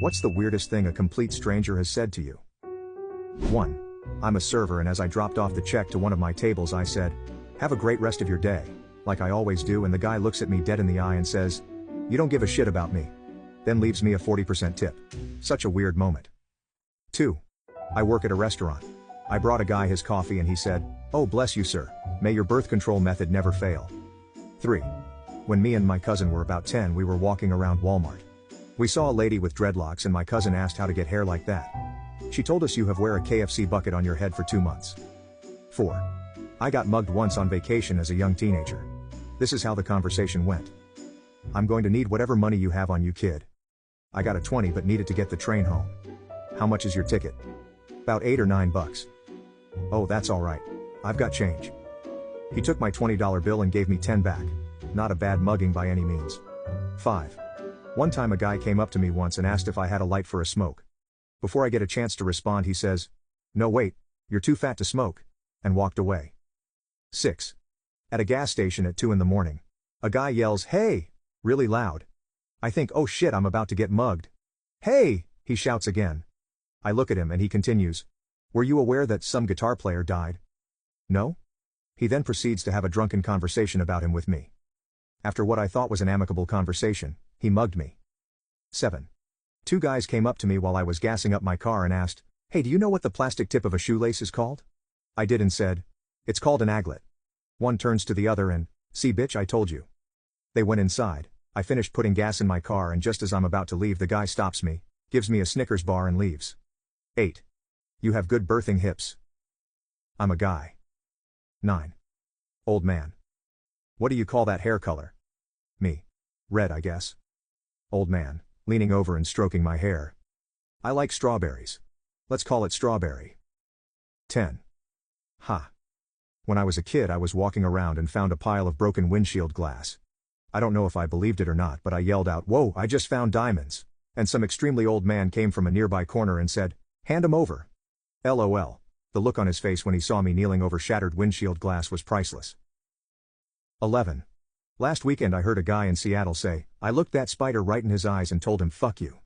What's the weirdest thing a complete stranger has said to you? 1. I'm a server and as I dropped off the check to one of my tables I said, "Have a great rest of your day," like I always do, and the guy looks at me dead in the eye and says, "You don't give a shit about me." Then leaves me a 40% tip. Such a weird moment. 2. I work at a restaurant. I brought a guy his coffee and he said, "Oh bless you sir, may your birth control method never fail." 3. When me and my cousin were about 10 we were walking around Walmart. We saw a lady with dreadlocks and my cousin asked how to get hair like that. She told us you have wear a KFC bucket on your head for 2 months. 4. I got mugged once on vacation as a young teenager. This is how the conversation went. "I'm going to need whatever money you have on you kid. I got a 20 but needed to get the train home. How much is your ticket?" "About 8 or 9 bucks. "Oh that's alright. I've got change." He took my $20 bill and gave me 10 back. Not a bad mugging by any means. 5. One time a guy came up to me once and asked if I had a light for a smoke. Before I get a chance to respond he says, "No wait, you're too fat to smoke," and walked away. 6. At a gas station at 2 in the morning. A guy yells, "Hey!" really loud. I think, oh shit, I'm about to get mugged. "Hey!" he shouts again. I look at him and he continues, "Were you aware that some guitar player died?" "No?" He then proceeds to have a drunken conversation about him with me. After what I thought was an amicable conversation, he mugged me. 7. 2 guys came up to me while I was gassing up my car and asked, "Hey, do you know what the plastic tip of a shoelace is called?" I did and said, "It's called an aglet." One turns to the other and, "See bitch, I told you." They went inside. I finished putting gas in my car and just as I'm about to leave the guy stops me, gives me a Snickers bar and leaves. 8. You have good birthing hips. I'm a guy. 9. Old man. What do you call that hair color? Me. Red I guess. Old man, leaning over and stroking my hair. I like strawberries. Let's call it strawberry. 10. Ha. When I was a kid I was walking around and found a pile of broken windshield glass. I don't know if I believed it or not but I yelled out, "Whoa, I just found diamonds," and some extremely old man came from a nearby corner and said, "Hand 'em over." LOL. The look on his face when he saw me kneeling over shattered windshield glass was priceless. 11. Last weekend I heard a guy in Seattle say, "I looked that spider right in his eyes and told him fuck you."